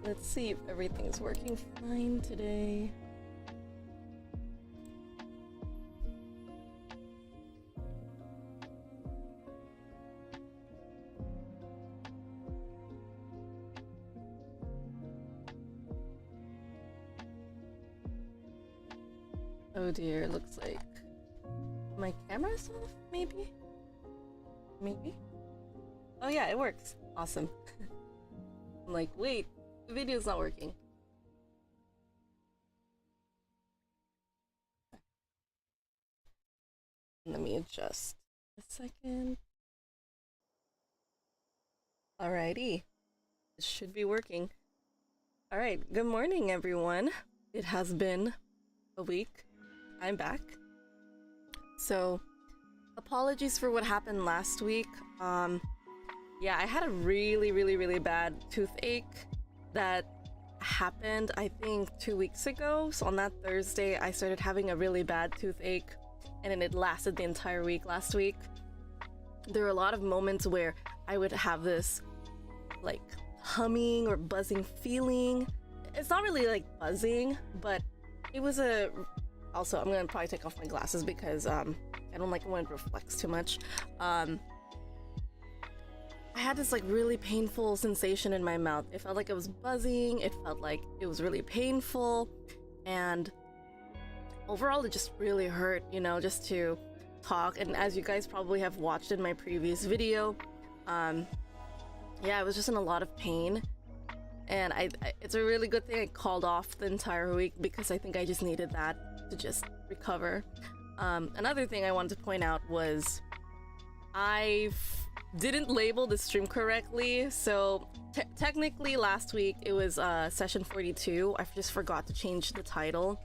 Let's see if everything's working fine today. Oh dear, looks like my camera's off, maybe? Maybe? Oh yeah, it works. Awesome. I'm like, wait, the video's not working. Let me adjust a second. Alrighty. It should be working. Alright, good morning everyone. It has been a week. I'm back. So, apologies for what happened last week. Yeah, I had a really bad toothache that happened, I think, 2 weeks ago. So on that Thursday, I started having a really bad toothache, and then it lasted the entire week last week. There were a lot of moments where I would have this, like, humming or buzzing feeling. It's not really like buzzing, but it was a... Also, I'm gonna probably take off my glasses because I don't like when it reflects too much. I had this like really painful sensation in my mouth. It felt like it was buzzing, it felt like it was really painful, and overall it just really hurt, you know, just to talk. And as you guys probably have watched in my previous video, yeah, I was just in a lot of pain. And it's a really good thing I called off the entire week because I think I just needed that to just recover. Another thing I wanted to point out was I didn't label the stream correctly. So technically last week it was session 42. I just forgot to change the title.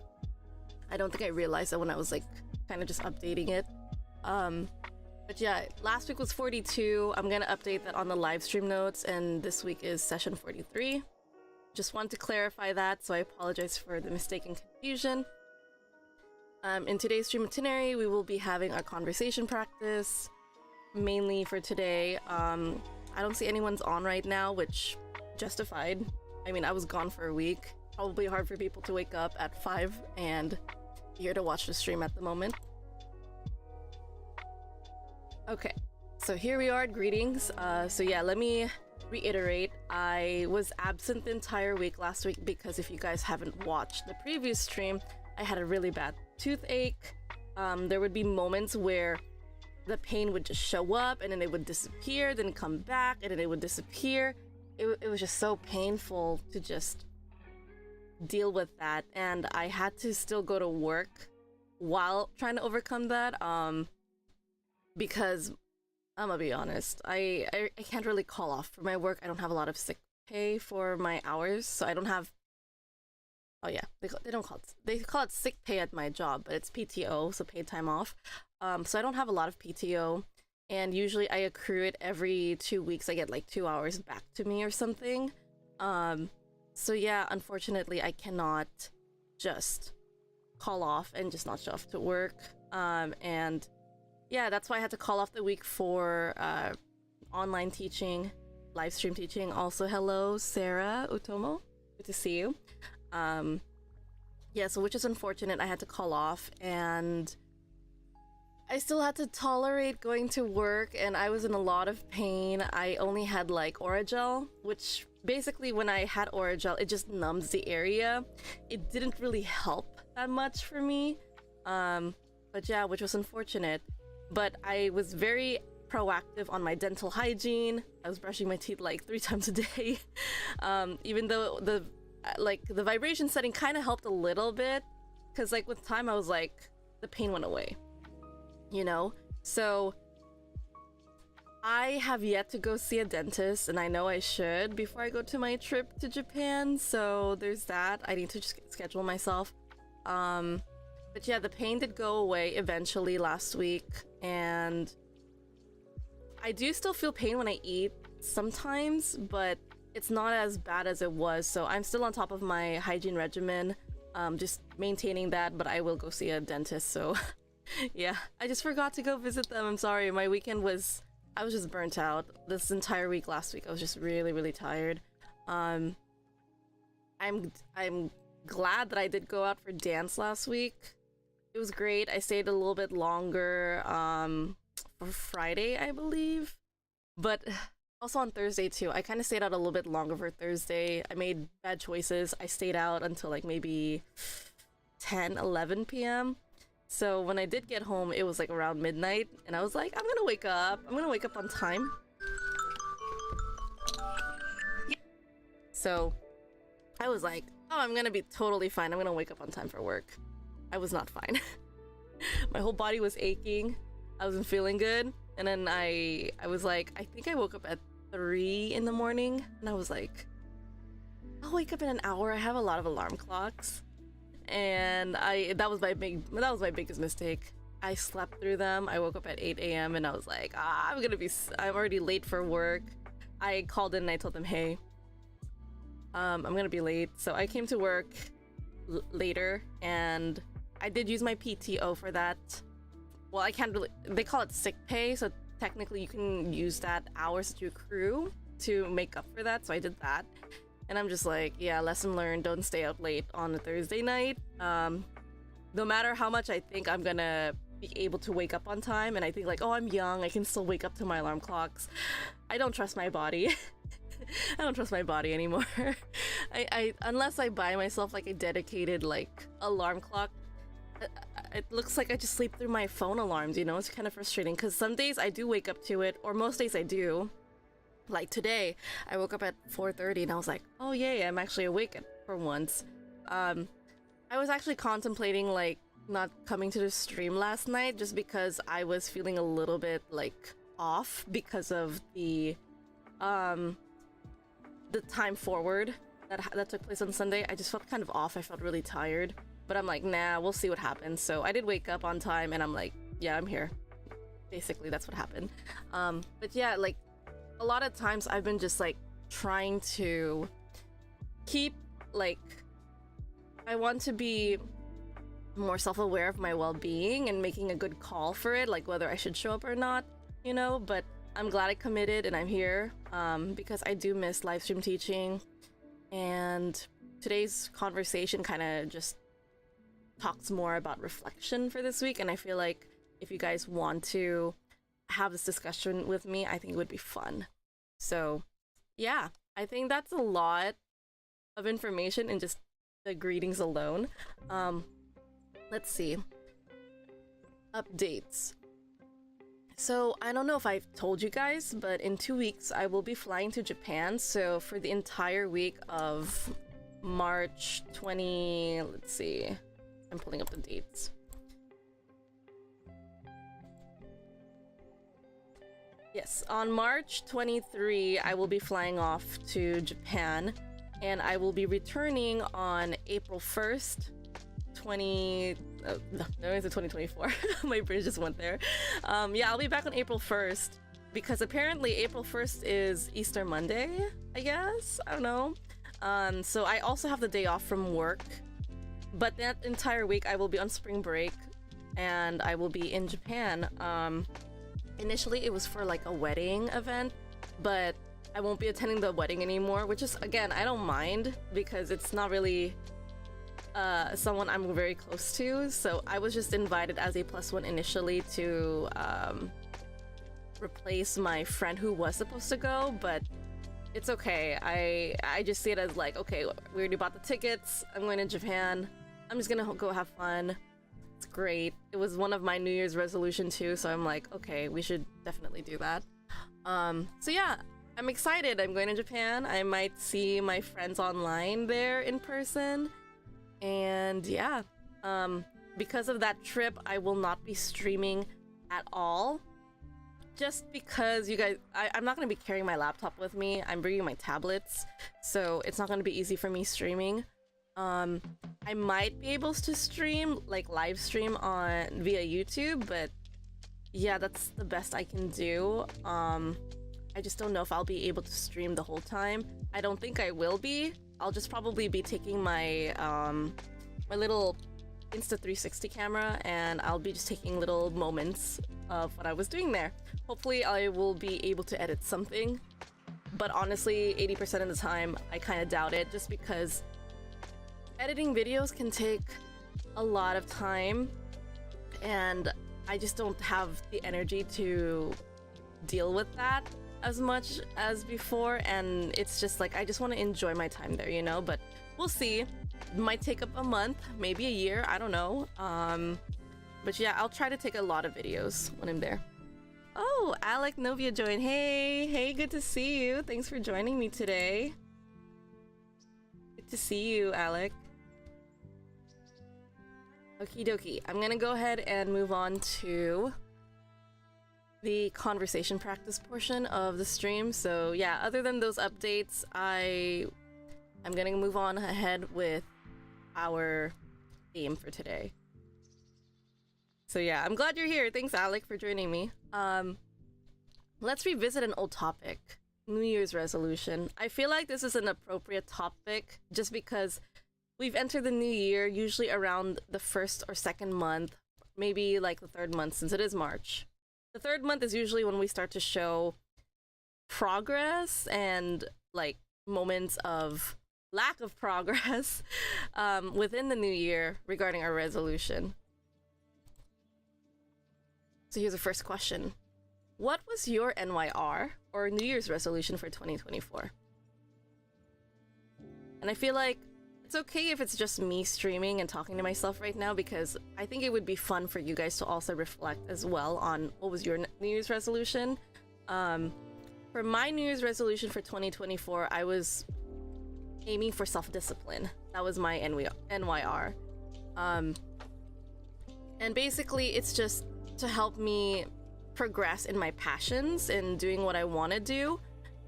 I don't think I realized that when I was like kind of just updating it. But yeah, last week was 42. I'm gonna update that on the live stream notes, and this week is session 43. Just wanted to clarify that, so I apologize for the mistake and confusion. In today's stream itinerary, we will be having a conversation practice, mainly for today. I don't see anyone's on right now, which justified. I mean, I was gone for a week. Probably hard for people to wake up at 5 and here to watch the stream at the moment. Okay, so here we are, greetings. So yeah, let me reiterate, I was absent the entire week last week because if you guys haven't watched the previous stream, I had a really bad toothache. There would be moments where the pain would just show up and then it would disappear, then come back, and then it would disappear. It was just so painful to just deal with that, and I had to still go to work while trying to overcome that. Because I'm gonna be honest, I can't really call off for my work. I don't have a lot of sick pay for my hours, so I don't have... Oh yeah, they call it sick pay at my job, but it's PTO, so paid time off. So I don't have a lot of PTO, and usually I accrue it every 2 weeks. I get like 2 hours back to me or something. So yeah, unfortunately, I cannot just call off and just not show up to work. And yeah, that's why I had to call off the week for online teaching, live stream teaching. Also, hello, Sarah Utomo. Good to see you. Yeah, so which is unfortunate. I had to call off, and I still had to tolerate going to work, and I was in a lot of pain. I only had like Oragel, which basically when I had Oragel, it just numbs the area. It didn't really help that much for me. But yeah, which was unfortunate. But I was very proactive on my dental hygiene. I was brushing my teeth like 3 times a day. Even though the vibration setting kind of helped a little bit, because like with time I was like, the pain went away, you know? So I have yet to go see a dentist, and I know I should before I go to my trip to Japan, so there's that. I need to just schedule myself. But yeah, the pain did go away eventually last week, and I do still feel pain when I eat sometimes, but it's not as bad as it was, so I'm still on top of my hygiene regimen, just maintaining that, but I will go see a dentist, so yeah. I just forgot to go visit them, I'm sorry. My weekend was... I was just burnt out. This entire week last week, I was just really tired. I'm glad that I did go out for dance last week. It was great. I stayed a little bit longer for Friday, I believe. But also on Thursday too. I kind of stayed out a little bit longer for Thursday. I made bad choices. I stayed out until like maybe 10, 11 p.m. So when I did get home, it was like around midnight, and I was like, I'm gonna wake up. I'm gonna wake up on time. So I was like, oh, I'm gonna be totally fine. I'm gonna wake up on time for work. I was not fine. My whole body was aching. I wasn't feeling good. And then I was like, I think I woke up at 3 in the morning, and I was like, I'll wake up in an hour. I have a lot of alarm clocks. And that was my biggest mistake. I slept through them. I woke up at 8 a.m. and I was like, I'm already late for work. I called in and I told them, hey, I'm gonna be late. So I came to work later, and I did use my PTO for that. Well, I can't really, they call it sick pay, so technically you can use that hours that you accrue to make up for that, so I did that. And I'm just like, yeah, lesson learned, don't stay up late on a Thursday night. No matter how much I think I'm gonna be able to wake up on time, and I think like, oh, I'm young, I can still wake up to my alarm clocks. I don't trust my body. I don't trust my body anymore. I unless I buy myself like a dedicated like alarm clock, it looks like I just sleep through my phone alarms, you know? It's kind of frustrating because some days I do wake up to it, or most days I do. Like today, I woke up at 4:30 and I was like, oh yay, I'm actually awake for once. I was actually contemplating like not coming to the stream last night just because I was feeling a little bit like off because of the time forward that took place on Sunday. I just felt kind of off. I felt really tired. But I'm like, nah, we'll see what happens. So I did wake up on time and I'm like, yeah, I'm here. Basically, that's what happened. But yeah, like, a lot of times I've been just like trying to keep like, I want to be more self-aware of my well-being and making a good call for it, like whether I should show up or not, you know. But I'm glad I committed and I'm here because I do miss live stream teaching. And today's conversation kind of just talks more about reflection for this week, and I feel like if you guys want to have this discussion with me, I think it would be fun. So yeah, I think that's a lot of information in just the greetings alone. Let's see. Updates. So I don't know if I've told you guys, but in 2 weeks I will be flying to Japan. So for the entire week of March 20, let's see, I'm pulling up the dates. Yes, on March 23, I will be flying off to Japan, and I will be returning on April 1st, no, it's 2024. My brain just went there. Yeah, I'll be back on April 1st, because apparently April 1st is Easter Monday, I guess? I don't know. So I also have the day off from work, but that entire week I will be on spring break, and I will be in Japan. Initially it was for like a wedding event, but I won't be attending the wedding anymore, which is, again, I don't mind because it's not really someone I'm very close to. So I was just invited as a +1 initially to replace my friend who was supposed to go, but it's okay. I just see it as like, okay, we already bought the tickets, I'm going to Japan, I'm just gonna go have fun. It's great. It was one of my New Year's resolution too, so I'm like, okay, we should definitely do that. So yeah, I'm excited. I'm going to Japan. I might see my friends online there in person. And yeah, because of that trip, I will not be streaming at all. Just because you guys, I'm not going to be carrying my laptop with me. I'm bringing my tablets, so it's not going to be easy for me streaming. I might be able to stream, like live stream via YouTube, but yeah, that's the best I can do. I just don't know if I'll be able to stream the whole time. I don't think I will be. I'll just probably be taking my my little Insta360 camera, and I'll be just taking little moments of what I was doing there. Hopefully I will be able to edit something, but honestly 80% of the time I kind of doubt it, just because editing videos can take a lot of time, and I just don't have the energy to deal with that as much as before, and it's just like I just want to enjoy my time there, you know. But we'll see. It might take up a month, maybe a year, I don't know. But yeah, I'll try to take a lot of videos when I'm there. Oh, Alec Novia joined. Hey, good to see you. Thanks for joining me today. Good to see you, Alec. Okie dokie. I'm gonna go ahead and move on to the conversation practice portion of the stream. So yeah, other than those updates, I'm gonna move on ahead with our theme for today. So yeah, I'm glad you're here. Thanks, Alec, for joining me. Let's revisit an old topic. New Year's resolution. I feel like this is an appropriate topic just because we've entered the new year usually around the first or second month, maybe like the third month since it is March. The third month is usually when we start to show progress and like moments of lack of progress within the new year regarding our resolution. So here's the first question. What was your NYR or New Year's resolution for 2024? And I feel like it's okay if it's just me streaming and talking to myself right now, because I think it would be fun for you guys to also reflect as well on what was your New Year's resolution. For my New Year's resolution for 2024, I was aiming for self-discipline. That was my NYR. And basically it's just to help me progress in my passions and doing what I want to do,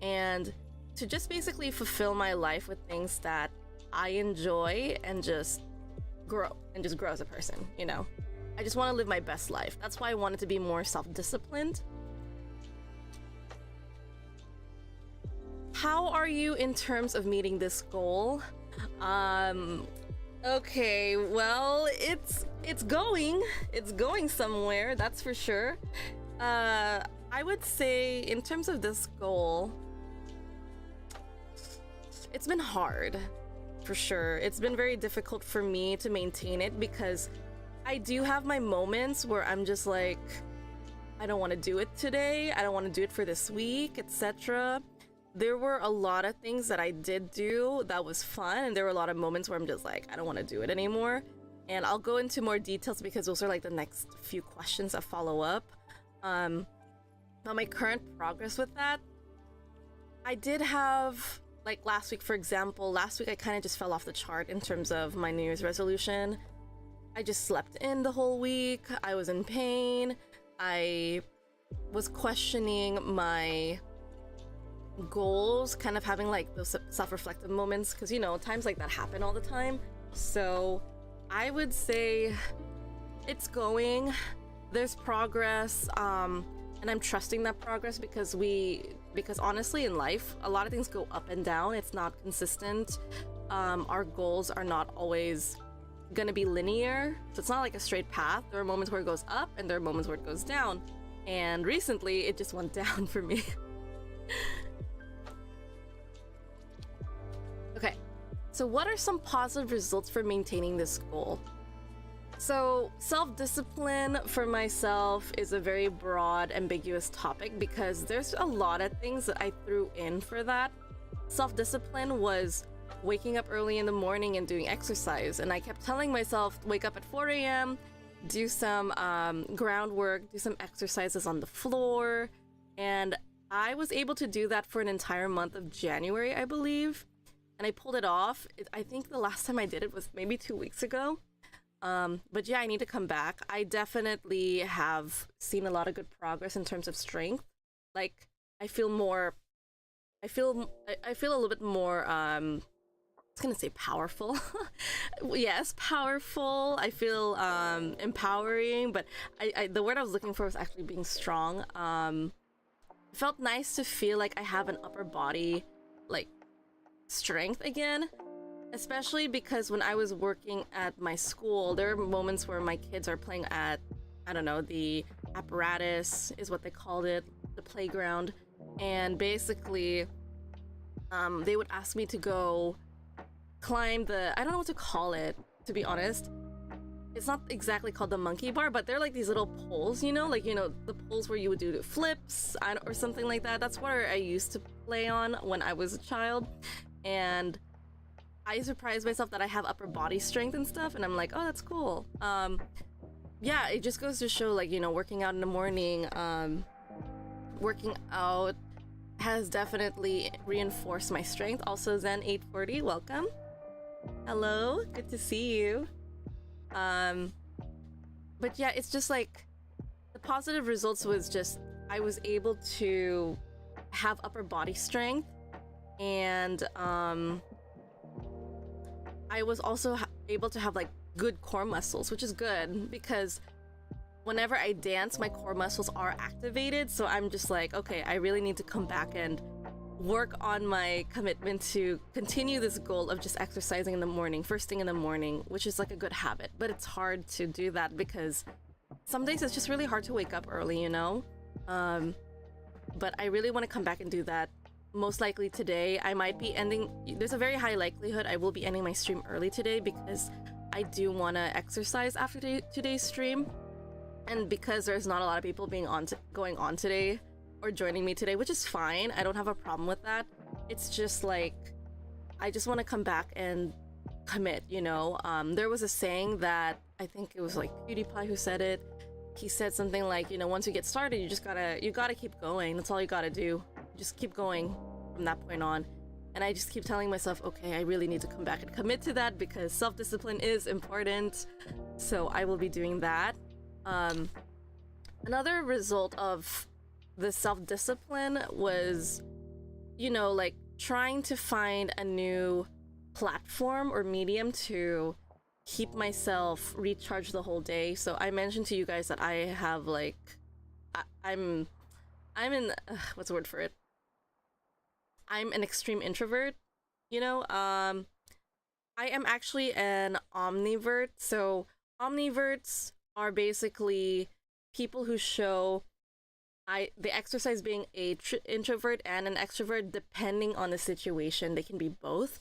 and to just basically fulfill my life with things that I enjoy and just grow as a person, you know. I just want to live my best life. That's why I wanted to be more self-disciplined. How are you in terms of meeting this goal? Okay, well, it's going somewhere, that's for sure. I would say in terms of this goal, it's been hard, for sure. It's been very difficult for me to maintain it because I do have my moments where I'm just like, I don't want to do it today, I don't want to do it for this week, etc. There were a lot of things that I did do that was fun, and there were a lot of moments where I'm just like, I don't want to do it anymore. And I'll go into more details because those are like the next few questions that follow up. But my current progress with that, I did have, like last week, for example, last week I kind of just fell off the chart in terms of my New Year's resolution. I just slept in the whole week. I was in pain. I was questioning my goals, kind of having like those self-reflective moments, because you know, times like that happen all the time. So I would say it's going, there's progress, and I'm trusting that progress because honestly in life a lot of things go up and down. It's not consistent. Our goals are not always gonna be linear, so it's not like a straight path. There are moments where it goes up and there are moments where it goes down, and recently it just went down for me. Okay, so what are some positive results for maintaining this goal? So self-discipline for myself is a very broad, ambiguous topic because there's a lot of things that I threw in for that. Self-discipline was waking up early in the morning and doing exercise, and I kept telling myself, wake up at 4 a.m, do some groundwork, do some exercises on the floor, and I was able to do that for an entire month of January, I believe, and I pulled it off. I think the last time I did it was maybe 2 weeks ago. But yeah, I need to come back. I definitely have seen a lot of good progress in terms of strength. Like, I feel a little bit more, I was gonna say powerful. Yes, powerful. I feel empowering, but the word I was looking for was actually being strong. It felt nice to feel like I have an upper body, like, strength again. Especially because when I was working at my school, there are moments where my kids are playing at, I don't know, the apparatus is what they called it, the playground. And basically, they would ask me to go climb the, I don't know what to call it, to be honest. It's not exactly called the monkey bar, but they're like these little poles, you know, like, you know, the poles where you would do the flips or something like that. That's what I used to play on when I was a child. And I surprised myself that I have upper body strength and stuff, and I'm like, oh, that's cool. Yeah, it just goes to show, like, you know, working out in the morning, working out has definitely reinforced my strength. Also, Zen840, welcome. Hello, good to see you. But yeah, it's just like the positive results was just I was able to have upper body strength, and I was also able to have like good core muscles, which is good because whenever I dance, my core muscles are activated. So I'm just like, okay, I really need to come back and work on my commitment to continue this goal of just exercising in the morning, first thing in the morning, which is like a good habit. But it's hard to do that because some days it's just really hard to wake up early, you know? But I really want to come back and do that. Most likely today, I might be ending, there's a very high likelihood I will be ending my stream early today because I do want to exercise after today's stream. And because there's not a lot of people going on today or joining me today, which is fine. I don't have a problem with that. It's just like, I just want to come back and commit, you know? There was a saying that, I think it was like PewDiePie who said it. He said something like, you know, once you get started, you gotta keep going. That's all you gotta do. Just keep going from that point on. And I just keep telling myself, okay, I really need to come back and commit to that because self-discipline is important. So I will be doing that. Another result of the self-discipline was, you know, like trying to find a new platform or medium to keep myself recharged the whole day. So I mentioned to you guys that I have like, I'm in, what's the word for it? I'm an extreme introvert, you know? I am actually an omnivert. So omniverts are basically people who show they exercise being a introvert and an extrovert depending on the situation. They can be both.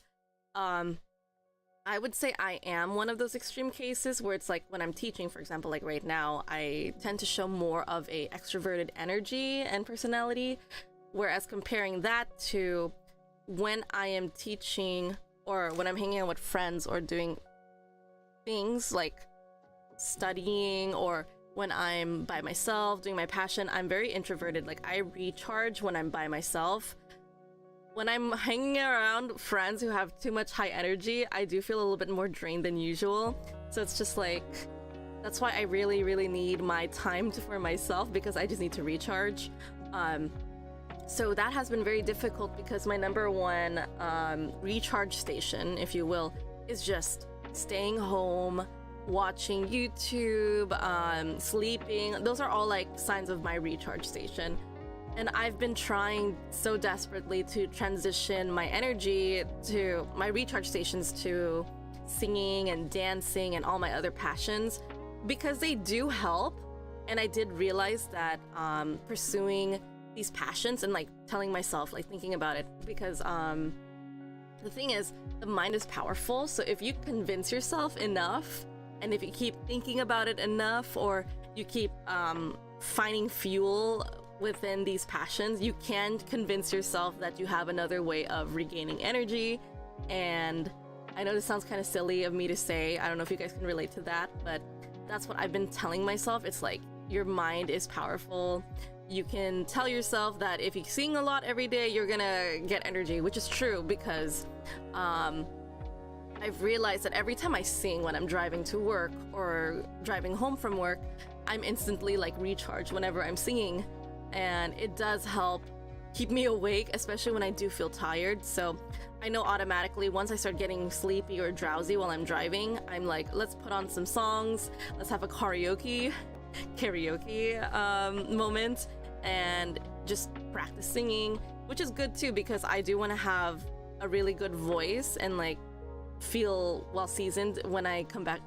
I would say I am one of those extreme cases where it's like when I'm teaching, for example, like right now, I tend to show more of a extroverted energy and personality. Whereas comparing that to when I am teaching or when I'm hanging out with friends or doing things like studying or when I'm by myself doing my passion, I'm very introverted. Like I recharge when I'm by myself. When I'm hanging around friends who have too much high energy, I do feel a little bit more drained than usual. So it's just like, that's why I really, really need my time for myself because I just need to recharge. So that has been very difficult because my number one recharge station, if you will, is just staying home, watching YouTube, sleeping. Those are all like signs of my recharge station. And I've been trying so desperately to transition my energy to my recharge stations to singing and dancing and all my other passions because they do help. And I did realize that pursuing these passions and like telling myself, like thinking about it, because the thing is, the mind is powerful. So if you convince yourself enough, and if you keep thinking about it enough, or you keep finding fuel within these passions, you can convince yourself that you have another way of regaining energy. And I know this sounds kind of silly of me to say, I don't know if you guys can relate to that, but that's what I've been telling myself. It's like, your mind is powerful. You can tell yourself that if you sing a lot every day, you're gonna get energy, which is true because I've realized that every time I sing when I'm driving to work or driving home from work, I'm instantly like recharged whenever I'm singing, and it does help keep me awake, especially when I do feel tired. So I know automatically once I start getting sleepy or drowsy while I'm driving, I'm like, let's put on some songs, let's have a karaoke moment and just practice singing, which is good too because I do want to have a really good voice and like feel well seasoned when I come back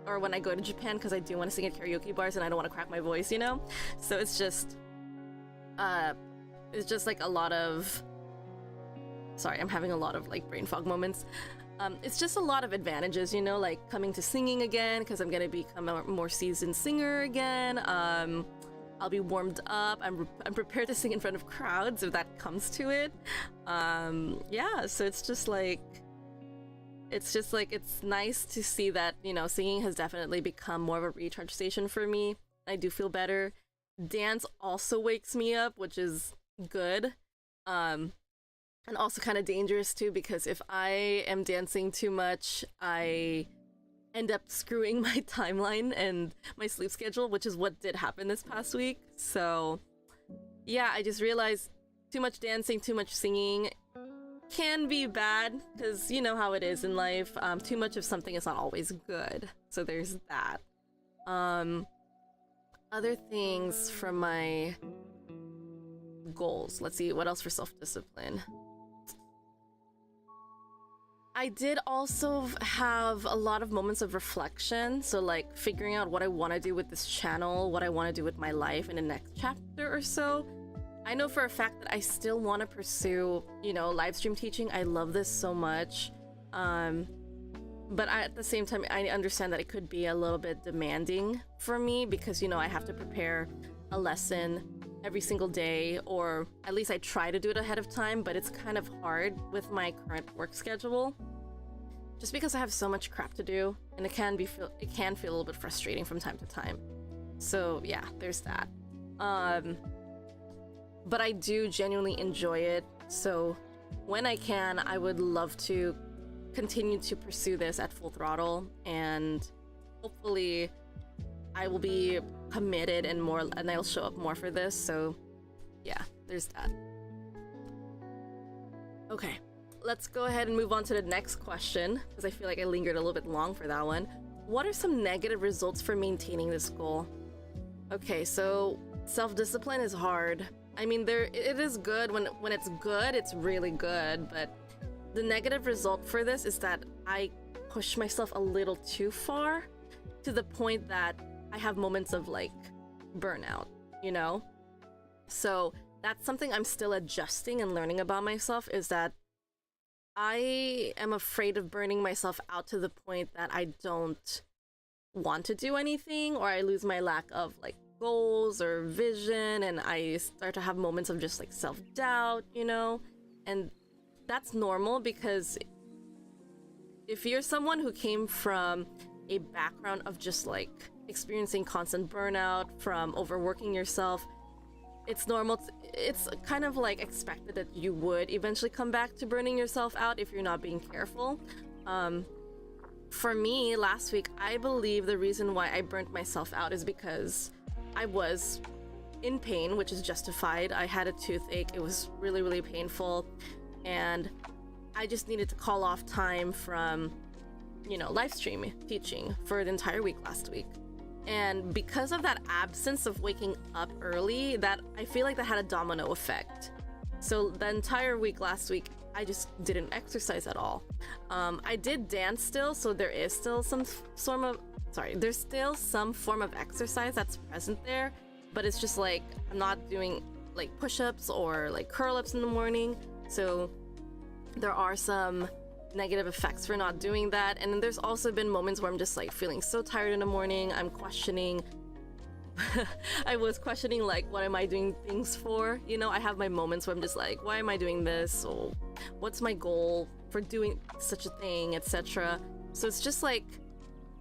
or when I go to Japan, because I do want to sing at karaoke bars and I don't want to crack my voice, you know? So it's just like a lot of, sorry, I'm having a lot of like brain fog moments. It's just a lot of advantages, you know, like coming to singing again because I'm gonna become a more seasoned singer again. I'll be warmed up. I'm prepared to sing in front of crowds if that comes to it. Yeah, so it's nice to see that, you know, singing has definitely become more of a recharge station for me. I do feel better. Dance also wakes me up, which is good. And also kind of dangerous too, because if I am dancing too much, I end up screwing my timeline and my sleep schedule, which is what did happen this past week. So yeah, I just realized too much dancing, too much singing can be bad, because you know how it is in life. Too much of something is not always good. So there's that. Other things from my goals. Let's see, what else for self-discipline? I did also have a lot of moments of reflection, so like figuring out what I want to do with this channel, what I want to do with my life in the next chapter or so. I know for a fact that I still want to pursue, you know, live stream teaching. I love this so much. But at the same time, I understand that it could be a little bit demanding for me because, you know, I have to prepare a lesson every single day, or at least I try to do it ahead of time, but it's kind of hard with my current work schedule just because I have so much crap to do, and it can feel a little bit frustrating from time to time. So yeah, there's that. But I do genuinely enjoy it, so when I can, I would love to continue to pursue this at full throttle, and hopefully I will be committed and I'll show up more for this. So yeah, there's that. Okay, let's go ahead and move on to the next question, because I feel like I lingered a little bit long for that one. What are some negative results for maintaining this goal? Okay, so self-discipline is hard. I mean, it is good when it's good, it's really good, but the negative result for this is that I push myself a little too far, to the point that I have moments of like burnout, you know? So that's something I'm still adjusting and learning about myself, is that I am afraid of burning myself out to the point that I don't want to do anything, or I lose my lack of like goals or vision, and I start to have moments of just like self-doubt, you know? And that's normal, because if you're someone who came from a background of just like experiencing constant burnout from overworking yourself, it's normal. It's kind of like expected that you would eventually come back to burning yourself out if you're not being careful. For me, last week, I believe the reason why I burnt myself out is because I was in pain, which is justified. I had a toothache. It was really, really painful. And I just needed to call off time from, you know, live stream teaching for the entire week last week. And because of that absence of waking up early, that I feel like that had a domino effect. So the entire week last week, I just didn't exercise at all. I did dance still, so there is still there's still some form of exercise that's present there, but it's just like I'm not doing like push-ups or like curl-ups in the morning. So there are some negative effects for not doing that. And then there's also been moments where I'm just like feeling so tired in the morning. I'm questioning I was questioning like, what am I doing things for? You know, I have my moments where I'm just like, why am I doing this? Or what's my goal for doing such a thing, etc. So it's just like,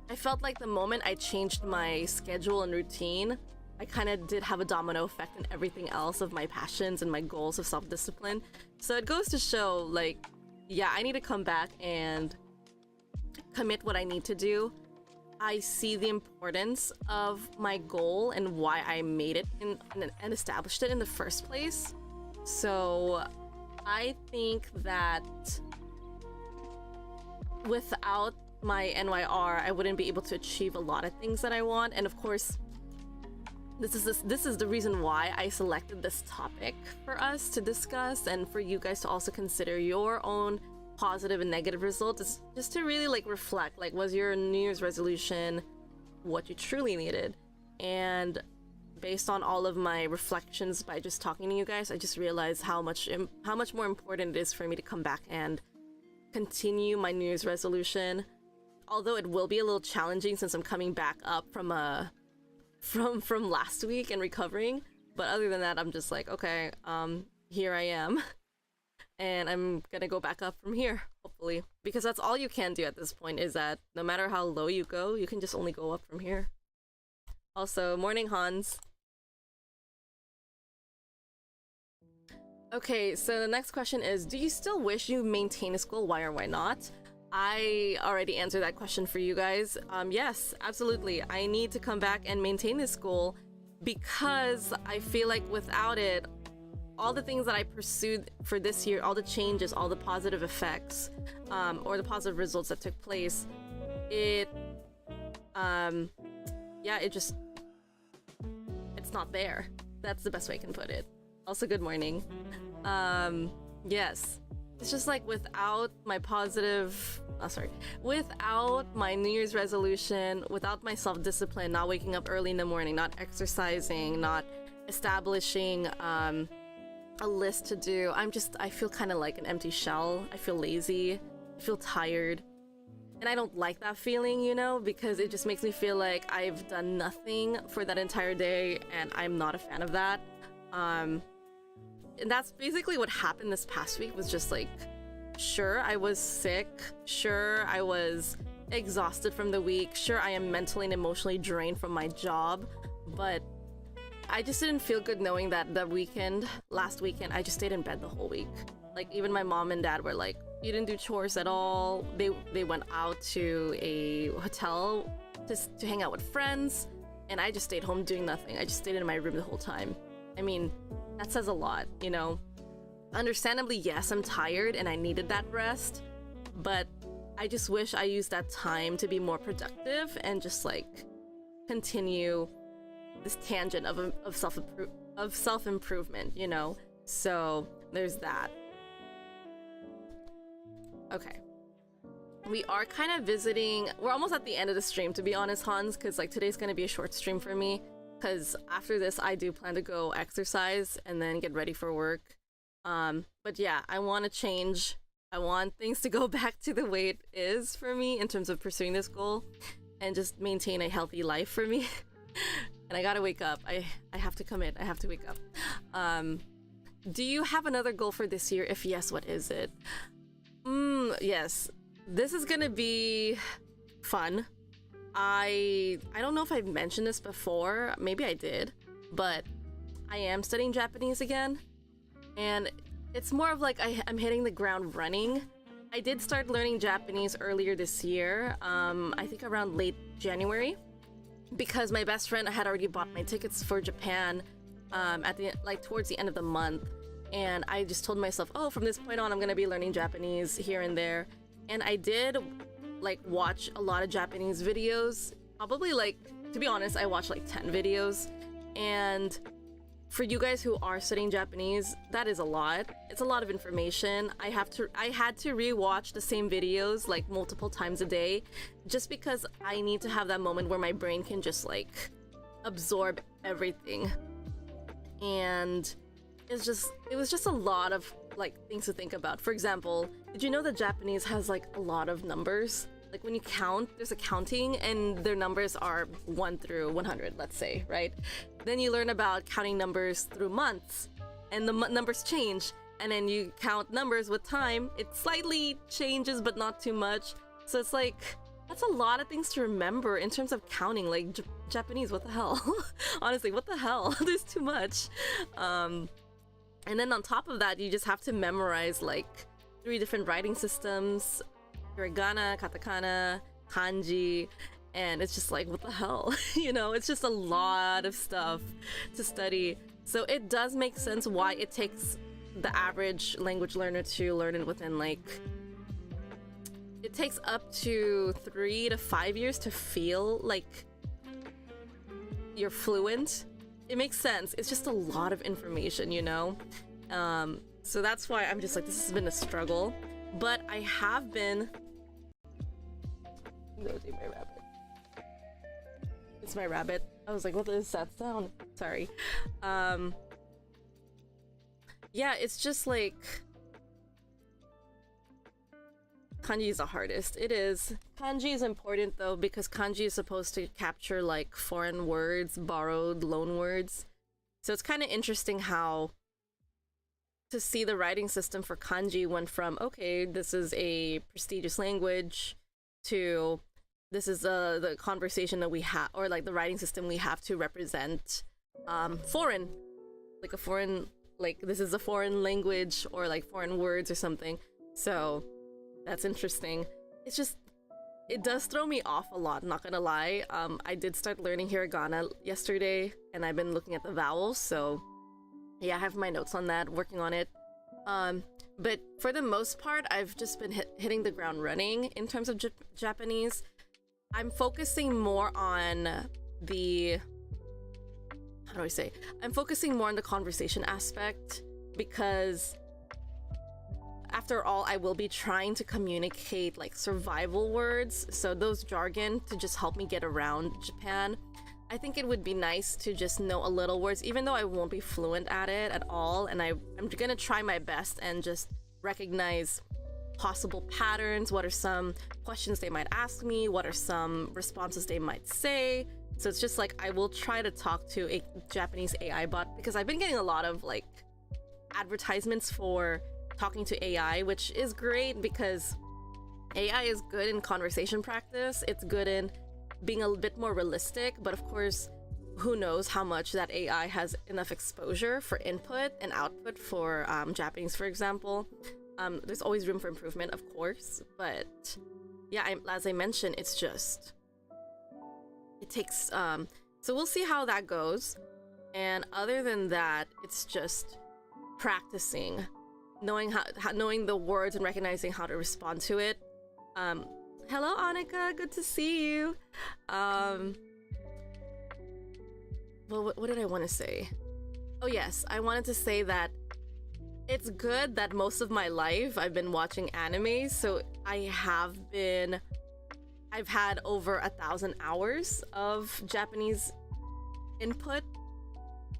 I felt like the moment I changed my schedule and routine, I kind of did have a domino effect in everything else of my passions and my goals of self-discipline. So it goes to show, like, yeah, I need to come back and commit what I need to do. I see the importance of my goal and why I made it and established it in the first place. So I think that without my NYR, I wouldn't be able to achieve a lot of things that I want. And of course, this is the reason why I selected this topic for us to discuss, and for you guys to also consider your own positive and negative results. It's just to really like reflect, like, was your New Year's resolution what you truly needed? And based on all of my reflections by just talking to you guys, I just realized how much more important it is for me to come back and continue my New Year's resolution, although it will be a little challenging since I'm coming back up from from last week and recovering. But other than that, I'm just like, okay, here I am. And I'm gonna go back up from here, hopefully. Because that's all you can do at this point, is that no matter how low you go, you can just only go up from here. Also, morning, Hans. Okay, so the next question is, do you still wish you maintain a school? Why or why not? I already answered that question for you guys. Yes, absolutely. I need to come back and maintain this goal because I feel like without it, all the things that I pursued for this year, all the changes, all the positive effects, or the positive results that took place, it's not there. That's the best way I can put it. Also, good morning. Yes. It's just like without my without my New Year's resolution, without my self-discipline, not waking up early in the morning, not exercising, not establishing a list to do, I feel kind of like an empty shell. I feel lazy, I feel tired, and I don't like that feeling, you know, because it just makes me feel like I've done nothing for that entire day, and I'm not a fan of that. And that's basically what happened this past week. Was just like, sure, I was sick, sure, I was exhausted from the week, sure, I am mentally and emotionally drained from my job, but I just didn't feel good knowing that last weekend, I just stayed in bed the whole week. Like, even my mom and dad were like, you didn't do chores at all. They went out to a hotel to hang out with friends, and I just stayed home doing nothing. I just stayed in my room the whole time. I mean, that says a lot, you know? Understandably, yes, I'm tired and I needed that rest, but I just wish I used that time to be more productive and just like continue this tangent of self-improvement, you know? So there's that. Okay. We are kind of visiting, we're almost at the end of the stream, to be honest, Hans, because like today's gonna be a short stream for me, because after this I do plan to go exercise and then get ready for work. But yeah, I want to change. I want things to go back to the way it is for me in terms of pursuing this goal and just maintain a healthy life for me. And I gotta wake up. I have to commit. I have to wake up. Do you have another goal for this year? If yes, what is it? Yes. This is gonna be fun. I don't know if I've mentioned this before. Maybe I did. But I am studying Japanese again. And it's more of like I'm hitting the ground running. I did start learning Japanese earlier this year. I think around late January. Because my best friend had already bought my tickets for Japan towards the end of the month, and I just told myself, oh, from this point on I'm gonna be learning Japanese here and there. And I did like watch a lot of Japanese videos, probably like, to be honest, I watched like 10 videos. And for you guys who are studying Japanese, that is a lot. It's a lot of information. I had to rewatch the same videos like multiple times a day, just because I need to have that moment where my brain can just like absorb everything. And it was just a lot of like things to think about. For example, did you know that Japanese has like a lot of numbers? Like when you count, there's a counting and their numbers are 1 through 100, let's say, right? Then you learn about counting numbers through months, and the numbers change. And then you count numbers with time. It slightly changes, but not too much. So it's like, that's a lot of things to remember in terms of counting. Like Japanese, what the hell? Honestly, what the hell? There's too much. And then on top of that, you just have to memorize like 3 different writing systems: hiragana, katakana, kanji, and it's just like, what the hell? You know, it's just a lot of stuff to study. So it does make sense why it takes the average language learner to learn it within like, it takes up to 3 to 5 years to feel like you're fluent. It makes sense. It's just a lot of information, you know? So that's why I'm just like, this has been a struggle. But I have been... Go see my rabbit. It's my rabbit. I was like, what is that sound? Sorry. Yeah, it's just like... kanji is the hardest. It is. Kanji is important though because kanji is supposed to capture like foreign words, borrowed loan words. So it's kind of interesting how to see the writing system for kanji went from, okay, this is a prestigious language, to this is the conversation that we have, or like the writing system we have to represent foreign, like a foreign, like this is a foreign language or like foreign words or something. So that's interesting. It's just, it does throw me off a lot, not gonna lie. I did start learning hiragana yesterday and I've been looking at the vowels, so yeah, I have my notes on that, working on it. But for the most part, I've just been hitting the ground running in terms of Japanese. I'm focusing more on the, how do I say? I'm focusing more on the conversation aspect because after all, I will be trying to communicate like survival words. So those jargon to just help me get around Japan. I think it would be nice to just know a little words, even though I won't be fluent at it at all. And I'm gonna try my best and just recognize possible patterns. What are some questions they might ask me? What are some responses they might say? So it's just like, I will try to talk to a Japanese AI bot because I've been getting a lot of like advertisements for talking to AI, which is great because AI is good in conversation practice. It's good in being a bit more realistic, but of course, who knows how much that AI has enough exposure for input and output for Japanese, for example. There's always room for improvement, of course, but yeah, as I mentioned, it's just, it takes, so we'll see how that goes. And other than that, it's just practicing, knowing how knowing the words and recognizing how to respond to it. Hello, Annika, good to see you. Well, what did I want to say? Oh yes, I wanted to say that it's good that most of my life I've been watching anime, so I've had over 1,000 hours of Japanese input,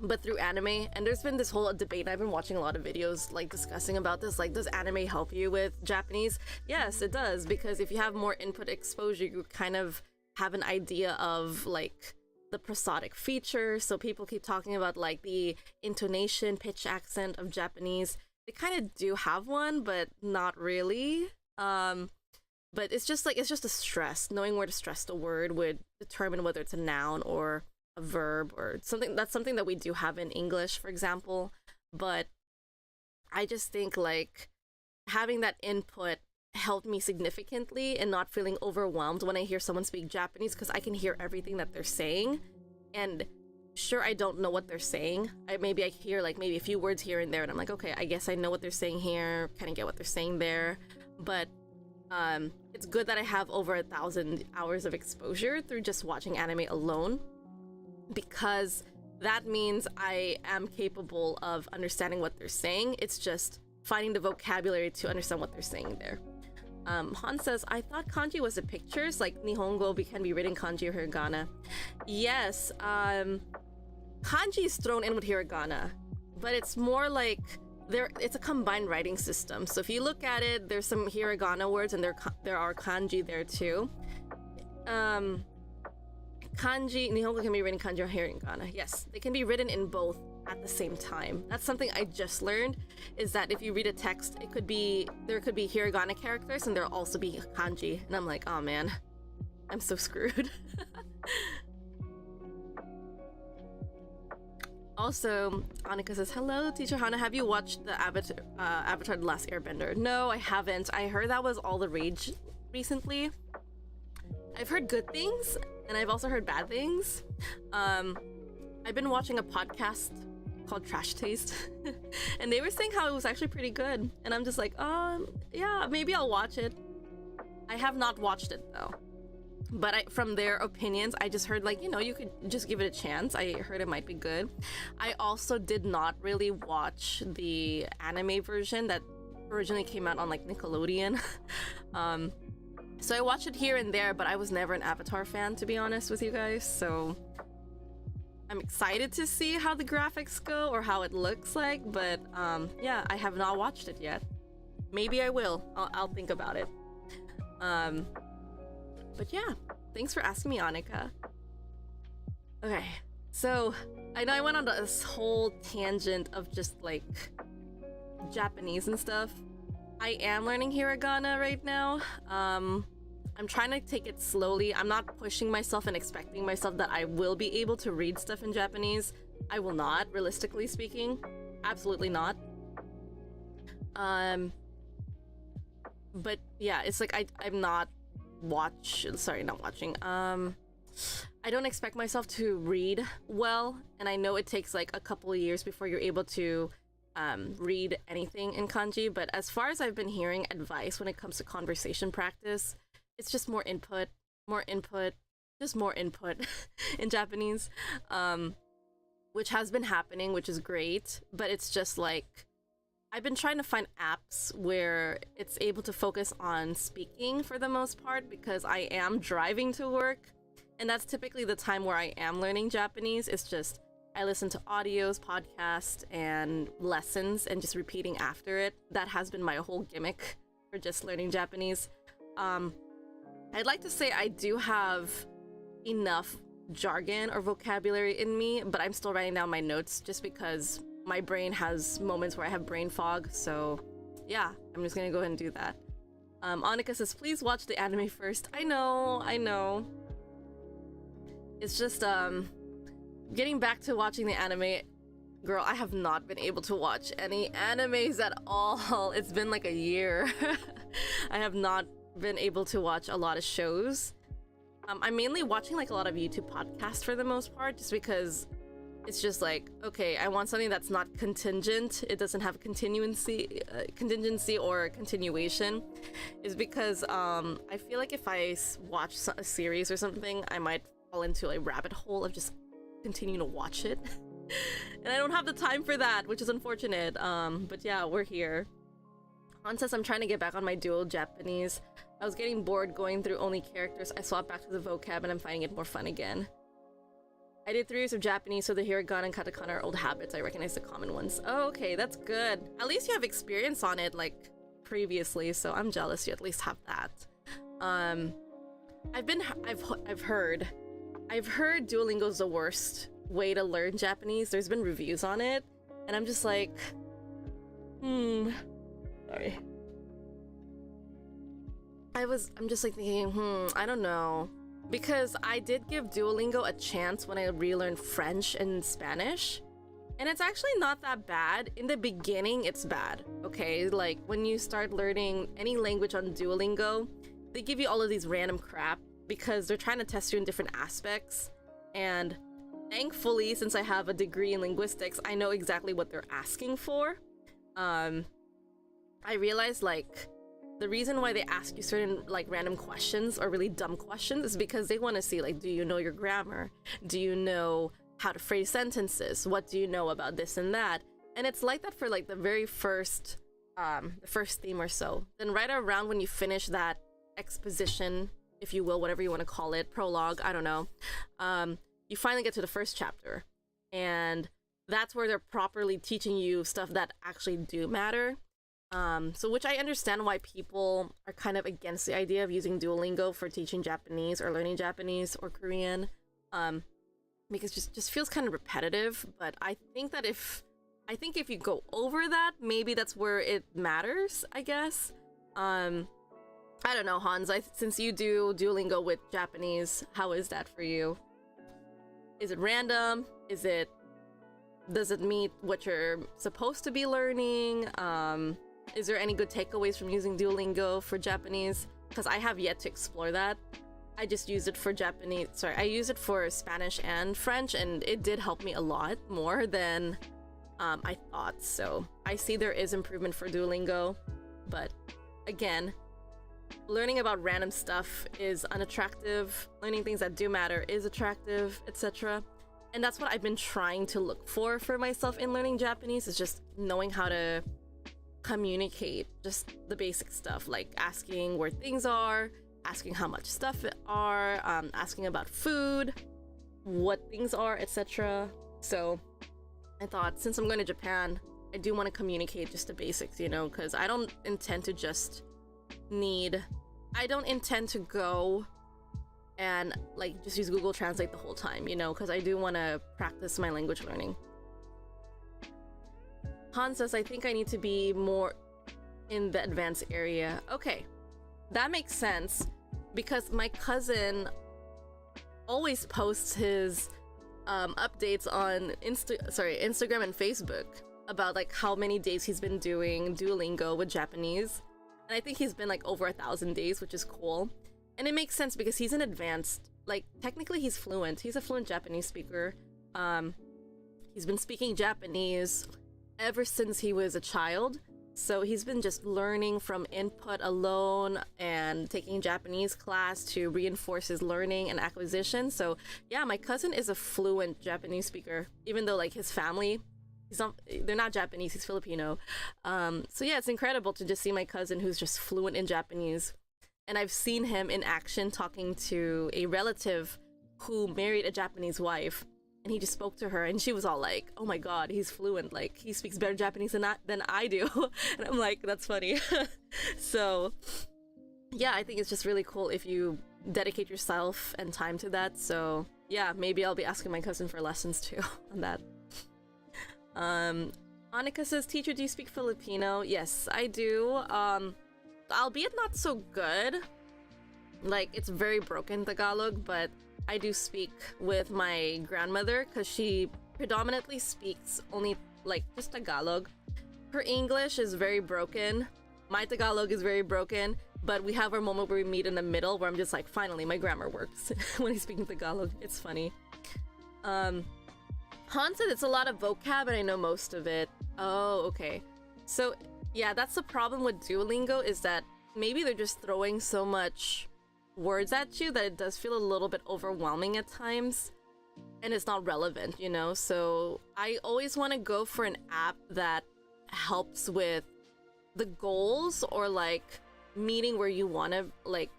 but through anime. And there's been this whole debate. I've been watching a lot of videos like discussing about this, like, does anime help you with Japanese? Yes, it does, because if you have more input exposure, you kind of have an idea of like the prosodic features. So people keep talking about like the intonation, pitch, accent of Japanese. They kind of do have one, but not really. But it's just like, it's just a stress. Knowing where to stress the word would determine whether it's a noun or a verb or something. That's something that we do have in English, for example. But I just think like having that input helped me significantly and not feeling overwhelmed when I hear someone speak Japanese, because I can hear everything that they're saying. And sure, I don't know what they're saying. Maybe I hear like maybe a few words here and there and I'm like, okay, I guess I know what they're saying here, kind of get what they're saying there. But it's good that I have over 1,000 hours of exposure through just watching anime alone, because that means I am capable of understanding what they're saying. It's just finding the vocabulary to understand what they're saying there. Han says, I thought kanji was the pictures, like Nihongo can be written kanji or hiragana. Yes, kanji is thrown in with hiragana, but it's more like it's a combined writing system. So if you look at it, there's some hiragana words and there are kanji there too. Kanji, Nihongo can be written kanji or hiragana. Yes, they can be written in both at the same time. That's something I just learned, is that if you read a text, there could be hiragana characters and there'll also be kanji. And I'm like, oh man, I'm so screwed. Also, Annika says, hello, Teacher Hana, have you watched the Avatar The Last Airbender? No, I haven't. I heard that was all the rage recently. I've heard good things, and I've also heard bad things. I've been watching a podcast called Trash Taste, and they were saying how it was actually pretty good. And I'm just like, yeah, maybe I'll watch it. I have not watched it, though. But from their opinions, I just heard, like, you could just give it a chance. I heard it might be good. I also did not really watch the anime version that originally came out on, like, Nickelodeon. So I watched it here and there, but I was never an Avatar fan, to be honest with you guys. So I'm excited to see how the graphics go or how it looks like. But yeah, I have not watched it yet. Maybe I will. I'll think about it. But yeah, thanks for asking me, Annika. Okay, so I know I went on this whole tangent of just like Japanese and stuff. I am learning hiragana right now. I'm trying to take it slowly. I'm not pushing myself and expecting myself that I will be able to read stuff in Japanese. I will not, realistically speaking. Absolutely not. But yeah, it's like I'm not not watching. I don't expect myself to read well, and I know it takes like a couple of years before you're able to read anything in kanji, but as far as I've been hearing advice when it comes to conversation practice, it's just more input, just more input in Japanese, which has been happening, which is great, but it's just like, I've been trying to find apps where it's able to focus on speaking for the most part, because I am driving to work, and that's typically the time where I am learning Japanese. It's just, I listen to audios, podcasts, and lessons, and just repeating after it. That has been my whole gimmick for just learning Japanese. I'd like to say I do have enough jargon or vocabulary in me, but I'm still writing down my notes just because my brain has moments where I have brain fog. So yeah, I'm just gonna go ahead and do that. Annika says, please watch the anime first. I know. It's just, getting back to watching the anime, girl, I have not been able to watch any animes at all. It's been like a year. I have not been able to watch a lot of shows. I'm mainly watching like a lot of YouTube podcasts for the most part, just because it's just like, okay, I want something that's not contingent. It doesn't have contingency or continuation. Is because I feel like if I watch a series or something, I might fall into a rabbit hole of just continuing to watch it. And I don't have the time for that, which is unfortunate. But yeah, we're here. Han says, I'm trying to get back on my dual Japanese. I was getting bored going through only characters. I swapped back to the vocab and I'm finding it more fun again. I did 3 years of Japanese, so the hiragana and katakana are old habits. I recognize the common ones. Oh, okay, that's good. At least you have experience on it, like, previously, so I'm jealous you at least have that. I've heard Duolingo's the worst way to learn Japanese. There's been reviews on it, and I'm just like, sorry. I'm just like thinking, I don't know. Because I did give Duolingo a chance when I relearned French and Spanish, and it's actually not that bad. In the beginning, it's bad, okay? Like, when you start learning any language on Duolingo, they give you all of these random crap because they're trying to test you in different aspects, and thankfully, since I have a degree in linguistics, I know exactly what they're asking for. I realized, like, the reason why they ask you certain, like, random questions or really dumb questions is because they want to see, like, do you know your grammar? Do you know how to phrase sentences? What do you know about this and that? And it's like that for, like, the very first, the first theme or so. Then right around when you finish that exposition, if you will, whatever you want to call it, prologue, I don't know, you finally get to the first chapter. And that's where they're properly teaching you stuff that actually do matter. So which I understand why people are kind of against the idea of using Duolingo for teaching Japanese or learning Japanese or Korean, because it just feels kind of repetitive. But I think if you go over that, maybe that's where it matters, I guess. I don't know, Hans, since you do Duolingo with Japanese, how is that for you? Is it random? Does it meet what you're supposed to be learning? Is there any good takeaways from using Duolingo for Japanese? Because I have yet to explore that. I just use it for I use it for Spanish and French, and it did help me a lot more than I thought. So I see there is improvement for Duolingo, but again, learning about random stuff is unattractive. Learning things that do matter is attractive, etc. And that's what I've been trying to look for myself in learning Japanese, is just knowing how to communicate just the basic stuff, like asking where things are, asking how much stuff are, asking about food, what things are, etc. So I thought, since I'm going to Japan, I do want to communicate just the basics, you know, because I don't intend to just need... I don't intend to go and like just use Google Translate the whole time, you know, because I do want to practice my language learning. Han says, I think I need to be more in the advanced area. Okay, that makes sense because my cousin always posts his updates on Instagram and Facebook about like how many days he's been doing Duolingo with Japanese. And I think he's been like over 1,000 days, which is cool. And it makes sense because he's an advanced, like technically he's fluent. He's a fluent Japanese speaker. He's been speaking Japanese ever since he was a child. So he's been just learning from input alone and taking Japanese class to reinforce his learning and acquisition. So yeah, my cousin is a fluent Japanese speaker, even though like his family, they're not Japanese, he's Filipino. So yeah, it's incredible to just see my cousin who's just fluent in Japanese. And I've seen him in action talking to a relative who married a Japanese wife. And he just spoke to her and she was all like, oh my god, he's fluent, like he speaks better Japanese than I do. And I'm like, that's funny. So yeah, I think it's just really cool if you dedicate yourself and time to that. So yeah, maybe I'll be asking my cousin for lessons too on that. Annika says, teacher, do you speak Filipino? Yes, I do. Albeit not so good. Like, it's very broken Tagalog, but I do speak with my grandmother because she predominantly speaks only like just Tagalog. Her English is very broken. My Tagalog is very broken, but we have our moment where we meet in the middle where I'm just like, finally, my grammar works when he's speaking Tagalog. It's funny. Han said it's a lot of vocab and I know most of it. Oh, okay. So yeah, that's the problem with Duolingo is that maybe they're just throwing so much words at you that it does feel a little bit overwhelming at times and it's not relevant, you know. So I always want to go for an app that helps with the goals or like meeting where you want to, like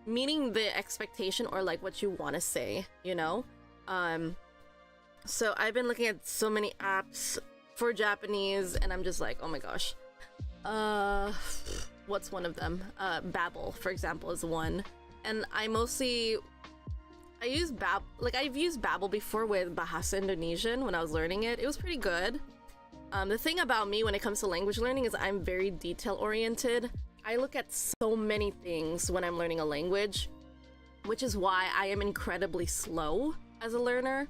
meeting the expectation or like what you want to say, you know. So I've been looking at so many apps for Japanese and I'm just like, oh my gosh, what's one of them? Babbel, for example, is one. And I've used Babbel before with Bahasa Indonesian when I was learning it. It was pretty good. The thing about me when it comes to language learning is I'm very detail oriented. I look at so many things when I'm learning a language, which is why I am incredibly slow as a learner.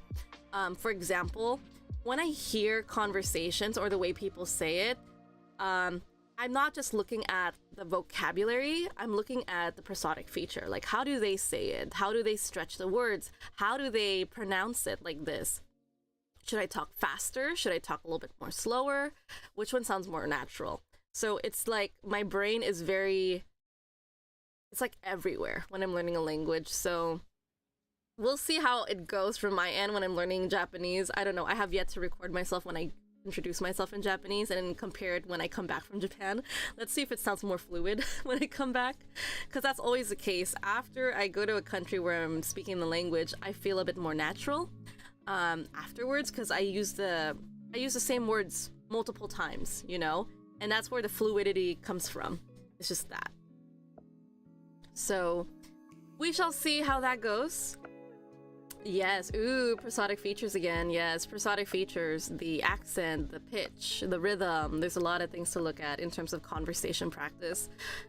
For example, when I hear conversations or the way people say it, I'm not just looking at the vocabulary, I'm looking at the prosodic feature. Like, how do they say it? How do they stretch the words? How do they pronounce it like this? Should I talk faster? Should I talk a little bit more slower? Which one sounds more natural? So it's like my brain is it's like everywhere when I'm learning a language. So we'll see how it goes from my end when I'm learning Japanese. I don't know. I have yet to record myself when I introduce myself in Japanese and compare it when I come back from Japan. Let's see if it sounds more fluid when I come back, because that's always the case. After I go to a country where I'm speaking the language, I feel a bit more natural afterwards, because I use the same words multiple times, you know, and that's where the fluidity comes from. It's just that. So we shall see how that goes. Yes, ooh, prosodic features again. Yes, prosodic features, the accent, the pitch, the rhythm. There's a lot of things to look at in terms of conversation practice.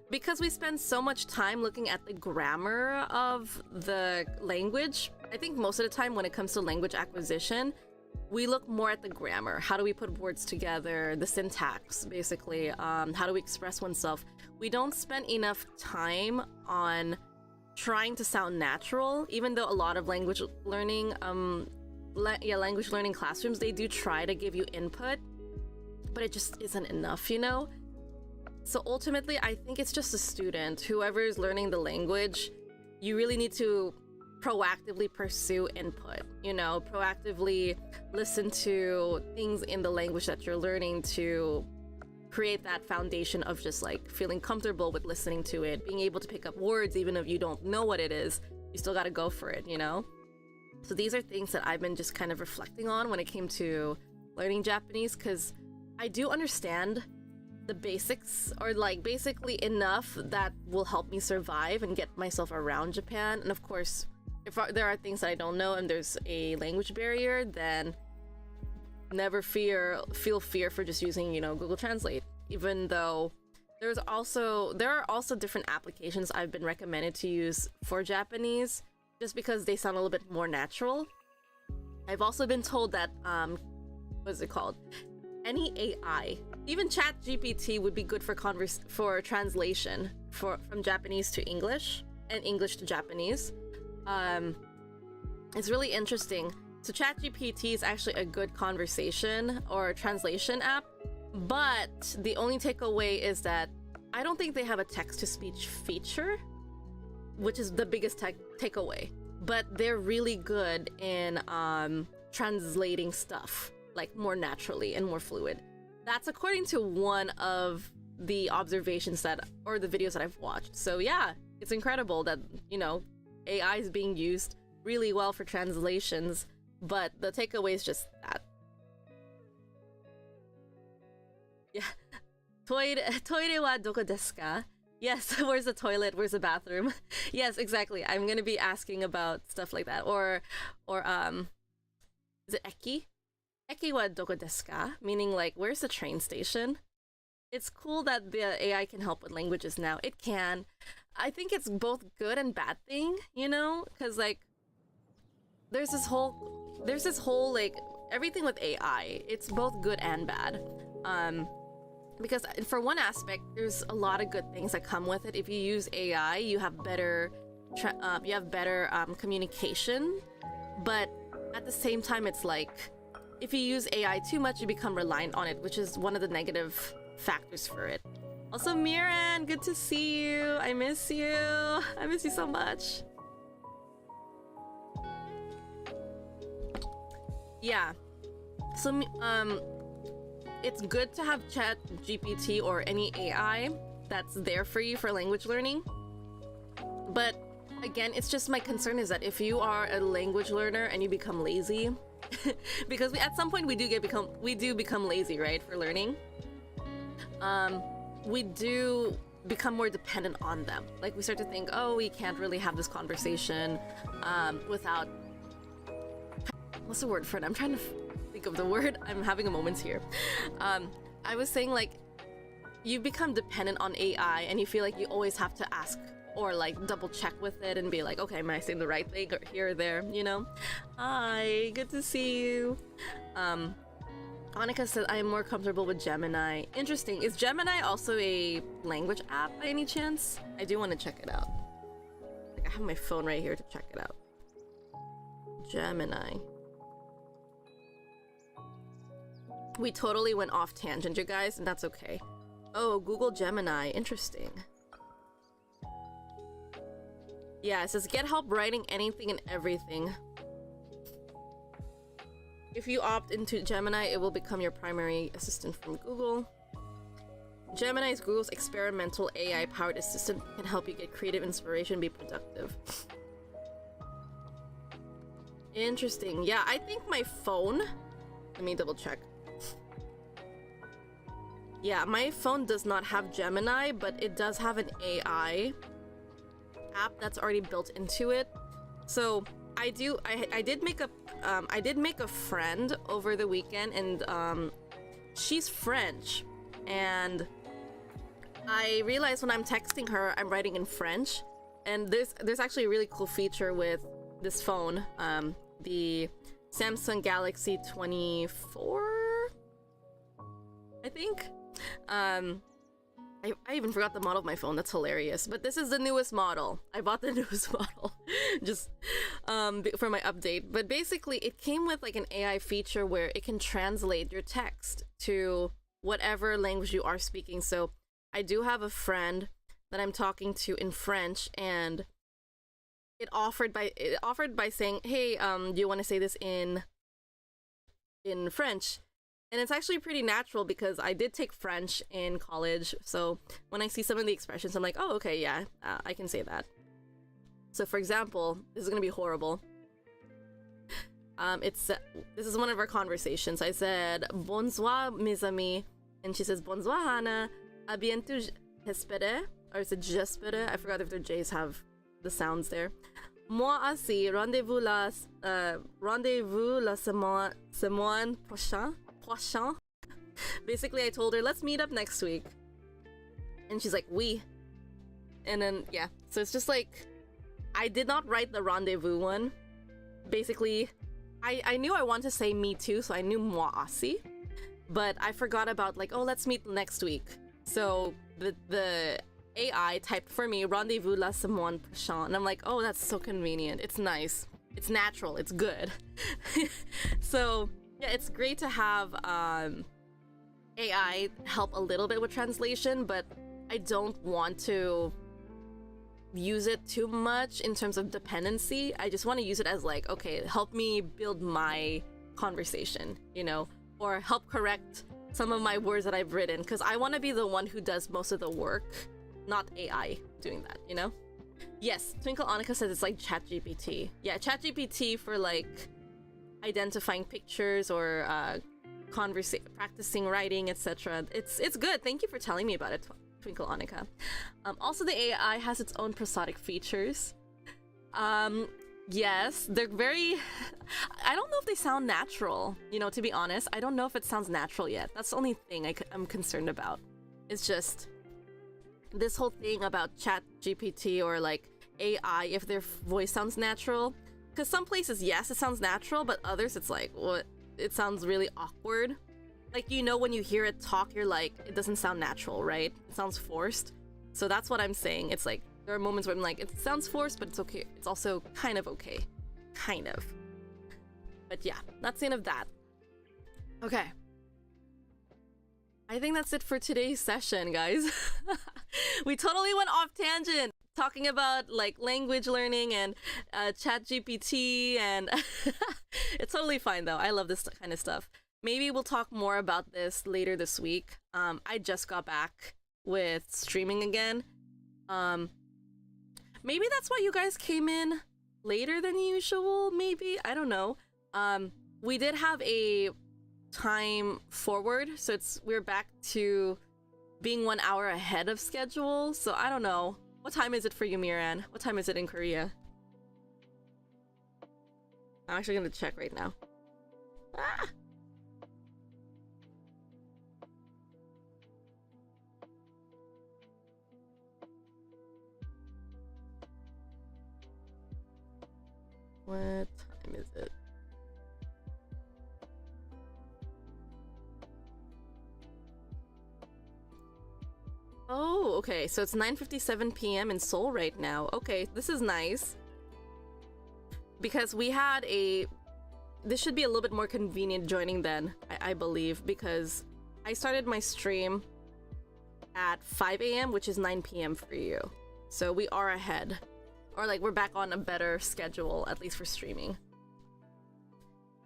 Because we spend so much time looking at the grammar of the language, I think most of the time when it comes to language acquisition, we look more at the grammar. How do we put words together? The syntax, basically. How do we express oneself? We don't spend enough time on trying to sound natural, even though a lot of language learning language learning classrooms, they do try to give you input, but it just isn't enough, you know. So ultimately I think it's just a student, whoever is learning the language, you really need to proactively pursue input, you know, proactively listen to things in the language that you're learning to create that foundation of just like feeling comfortable with listening to it, being able to pick up words even if you don't know what it is. You still got to go for it, you know. So these are things that I've been just kind of reflecting on when it came to learning Japanese, because I do understand the basics, or like basically enough that will help me survive and get myself around Japan. And of course, if there are things that I don't know and there's a language barrier, then never feel fear for just using, Google Translate. Even though there are also different applications I've been recommended to use for Japanese, just because they sound a little bit more natural. I've also been told that what is it called? Any AI, even ChatGPT, would be good for translation from Japanese to English and English to Japanese. It's really interesting. So ChatGPT is actually a good conversation or translation app, but the only takeaway is that I don't think they have a text-to-speech feature, which is the biggest takeaway. But they're really good in translating stuff like more naturally and more fluid. That's according to one of the observations or the videos that I've watched. So yeah, it's incredible that, AI is being used really well for translations, but the takeaway is just that. Yeah. Toire wa doko desu ka? Yes, where's the toilet? Where's the bathroom? Yes, exactly. I'm gonna be asking about stuff like that. Or is it eki? Eki wa doko desu ka? Meaning like, where's the train station? It's cool that the AI can help with languages now. It can. I think it's both good and bad thing, because like there's this whole like everything with AI. It's both good and bad. Because for one aspect, there's a lot of good things that come with it. If you use AI, you have better communication. But at the same time, it's like if you use AI too much, you become reliant on it, which is one of the negative factors for it. Also, Miran, good to see you. I miss you. I miss you so much. Yeah. So it's good to have ChatGPT or any AI that's there for you for language learning. But again, it's just my concern is that if you are a language learner and you become lazy, because at some point we do become lazy, right, for learning. We do become more dependent on them. Like we start to think, oh, we can't really have this conversation without. What's the word for it? I'm trying to think of the word. I'm having a moment here. I was saying like you become dependent on AI and you feel like you always have to ask or like double check with it and be like, okay, am I saying the right thing or here or there, Hi, good to see you. Annika said I am more comfortable with Gemini. Interesting. Is Gemini also a language app by any chance? I do want to check it out. Like I have my phone right here to check it out. Gemini. We totally went off tangent, you guys, and that's okay. Oh, Google Gemini. Interesting. Yeah, it says get help writing anything and everything. If you opt into Gemini, it will become your primary assistant from Google. Gemini is Google's experimental AI-powered assistant, can help you get creative inspiration, be productive. Interesting. Yeah, I think my phone... Let me double check. Yeah, my phone does not have Gemini, but it does have an AI app that's already built into it. So I did make a friend over the weekend, and she's French, and I realized when I'm texting her, I'm writing in French, and there's actually a really cool feature with this phone, the Samsung Galaxy 24, I think. I even forgot the model of my phone. That's hilarious. But this is the newest model. I bought the newest model just for my update. But basically, it came with like an AI feature where it can translate your text to whatever language you are speaking. So I do have a friend that I'm talking to in French, and it offered by saying, "Hey, do you want to say this in French?" And it's actually pretty natural because I did take French in college. So when I see some of the expressions, I'm like, oh, okay, yeah, I can say that. So for example, this is going to be horrible. This is one of our conversations. I said, bonsoir, mes amis. And she says, Bonsoir, Hannah. A bientôt, j'espère. Or is it j'espère? I forgot if their J's have the sounds there. Moi aussi, rendez-vous la semaine prochain. Basically, I told her, let's meet up next week. And she's like, oui. And then, yeah. So it's just like, I did not write the rendezvous one. Basically, I knew I wanted to say me too, so I knew moi aussi. But I forgot about like, oh, let's meet next week. So the AI typed for me, rendezvous la semaine prochaine. And I'm like, oh, that's so convenient. It's nice. It's natural. It's good. So, yeah, it's great to have AI help a little bit with translation, but I don't want to use it too much in terms of dependency. I just want to use it as like, okay, help me build my conversation, you know, or help correct some of my words that I've written, because I want to be the one who does most of the work, not AI doing that, you know? Yes, Twinkle Annika says it's like ChatGPT. Yeah, ChatGPT for like identifying pictures or practicing writing, etc. It's good. Thank you for telling me about it, Twinkle Annika. Also, the AI has its own prosodic features. Yes, they're very... I don't know if they sound natural, you know, to be honest. I don't know if it sounds natural yet. That's the only thing I'm concerned about. It's just this whole thing about ChatGPT or like AI, if their voice sounds natural. Because some places, yes, it sounds natural, but others, it's like, what? It sounds really awkward. Like, you know, when you hear it talk, you're like, it doesn't sound natural, right? It sounds forced. So that's what I'm saying. It's like, there are moments where I'm like, it sounds forced, but it's okay. It's also kind of okay. Kind of. But yeah, that's the end of that. Okay. I think that's it for today's session, guys. We totally went off tangent, talking about like language learning and ChatGPT, and it's totally fine though. I love this kind of stuff. Maybe we'll talk more about this later this week. I just got back with streaming again. Maybe that's why you guys came in later than usual, maybe? I don't know. We did have a time forward, so we're back to being 1 hour ahead of schedule, so I don't know. What time is it for you, Miran? What time is it in Korea? I'm actually gonna check right now. Ah! What time is it? Oh, okay, so it's 9:57 p.m. in Seoul right now. Okay, this is nice. Because we had this should be a little bit more convenient joining then, I believe, because I started my stream at 5 a.m., which is 9 p.m. for you. So we are ahead. Or like we're back on a better schedule, at least for streaming.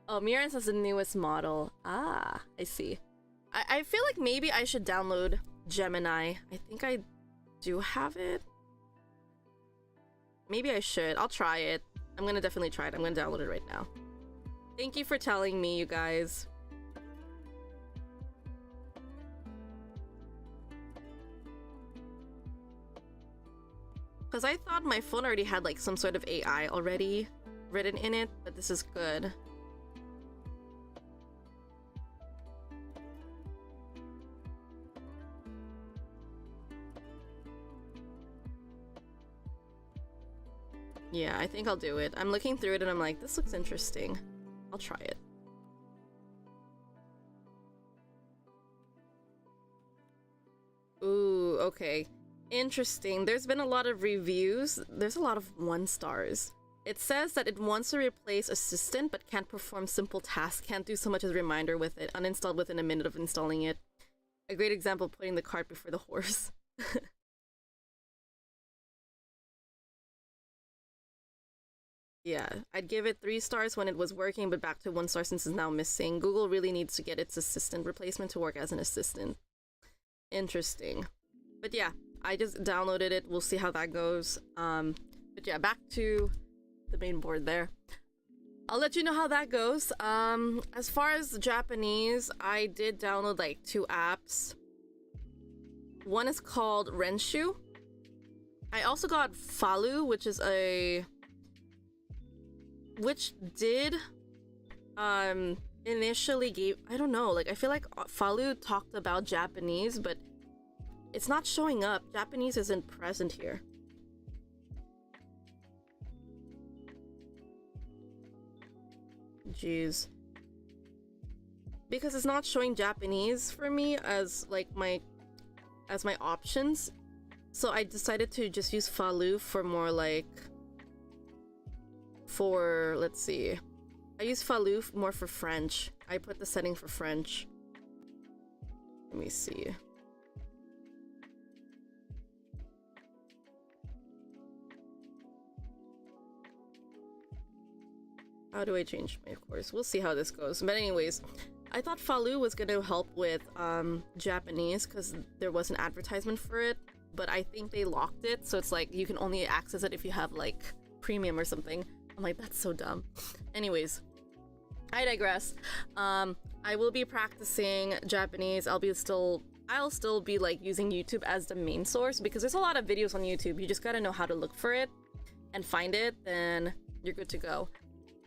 Oh, Miran says the newest model. Ah, I see. I feel like maybe I should download Gemini. I think I do have it. Maybe I should. I'll try it. I'm gonna definitely try it. I'm gonna download it right now. Thank you for telling me, you guys. Because I thought my phone already had like some sort of AI already written in it, but this is good. Yeah, I think I'll do it. I'm looking through it and I'm like, this looks interesting. I'll try it. Ooh, okay. Interesting. There's been a lot of reviews. There's a lot of 1 stars. It says that it wants to replace Assistant but can't perform simple tasks, can't do so much as a reminder with it, uninstalled within a minute of installing it. A great example of putting the cart before the horse. Yeah, I'd give it 3 stars when it was working, but back to 1 star since it's now missing. Google really needs to get its assistant replacement to work as an assistant. Interesting. But yeah, I just downloaded it. We'll see how that goes. But yeah, back to the main board there. I'll let you know how that goes. As far as Japanese, I did download like 2 apps. One is called Renshu. I also got Falu, which is which did initially gave, I don't know, like I feel like Falu talked about Japanese, but it's not showing up. Japanese isn't present here. Jeez. Because it's not showing Japanese for me as like my options. So I decided to just use Falu for more like let's see. I use Falu more for French. I put the setting for French. Let me see. How do I change my course? We'll see how this goes. But anyways, I thought Falu was going to help with Japanese because there was an advertisement for it, but I think they locked it, so it's like you can only access it if you have like premium or something. I'm like, that's so dumb. Anyways, I digress. I will be practicing Japanese. I'll still be like using YouTube as the main source because there's a lot of videos on YouTube. You just gotta know how to look for it and find it, then you're good to go.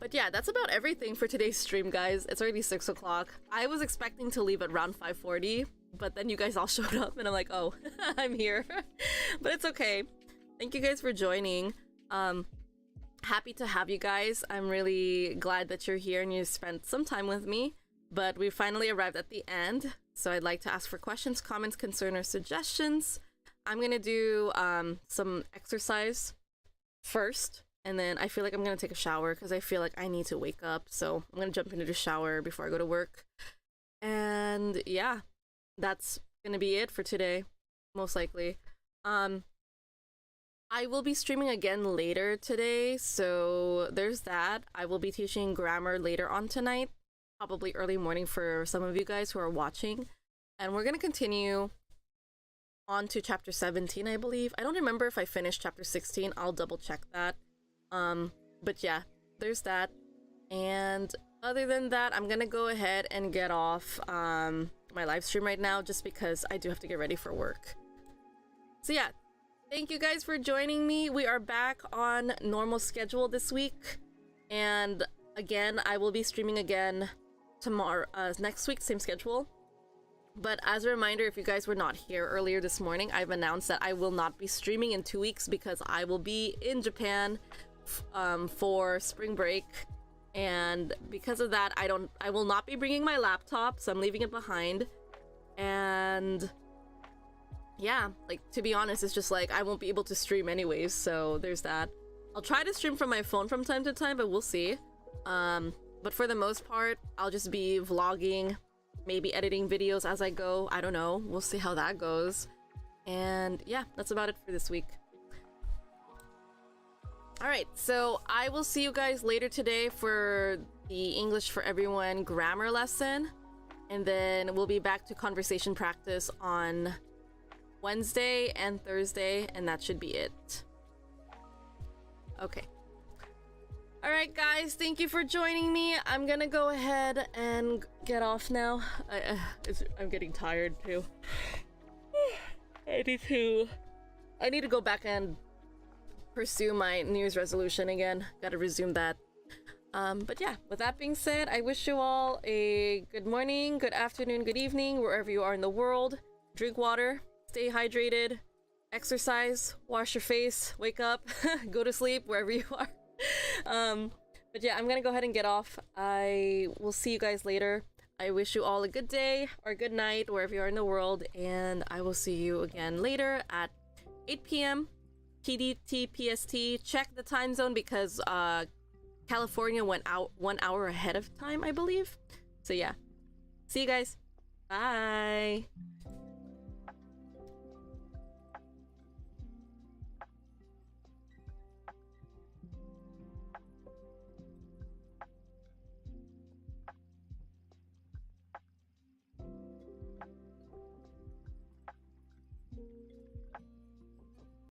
But yeah, that's about everything for today's stream, guys. It's already 6 o'clock. I was expecting to leave at around 5:40, but then you guys all showed up and I'm like, oh, I'm here. But it's okay. Thank you guys for joining. Happy to have you guys. I'm really glad that you're here and you spent some time with me. But we finally arrived at the end. So I'd like to ask for questions, comments, concerns, or suggestions. I'm gonna do some exercise first. And then I feel like I'm gonna take a shower because I feel like I need to wake up. So I'm gonna jump into the shower before I go to work. And yeah, that's gonna be it for today, most likely. I will be streaming again later today, so there's that. I will be teaching grammar later on tonight, probably early morning for some of you guys who are watching. And we're gonna continue on to chapter 17, I believe. I don't remember if I finished chapter 16. I'll double check that. But yeah, there's that. And other than that, I'm gonna go ahead and get off my live stream right now just because I do have to get ready for work. So yeah, thank you guys for joining me. We are back on normal schedule this week. And again, I will be streaming again tomorrow, next week, same schedule. But as a reminder, if you guys were not here earlier this morning, I've announced that I will not be streaming in 2 weeks because I will be in Japan for spring break, and because of that I will not be bringing my laptop, so I'm leaving it behind. And yeah, like, to be honest, it's just like I won't be able to stream anyways, so there's that. I'll try to stream from my phone from time to time, but we'll see. But for the most part, I'll just be vlogging, maybe editing videos as I go. I don't know, we'll see how that goes. And yeah, that's about it for this week. Alright, so I will see you guys later today for the English for Everyone grammar lesson. And then we'll be back to conversation practice on Wednesday and Thursday, and that should be it. Okay. Alright guys, thank you for joining me. I'm gonna go ahead and get off now. I'm getting tired too. I need to go back and pursue my New Year's resolution again. Gotta resume that. But yeah, with that being said, I wish you all a good morning, good afternoon, good evening, wherever you are in the world. Drink water, stay hydrated, exercise, wash your face, wake up, go to sleep, wherever you are. But yeah, I'm gonna go ahead and get off. I will see you guys later. I wish you all a good day or good night, wherever you are in the world, and I will see you again later at 8 p.m. PDT PST. Check the time zone because California went out 1 hour ahead of time, I believe. So yeah, see you guys. Bye.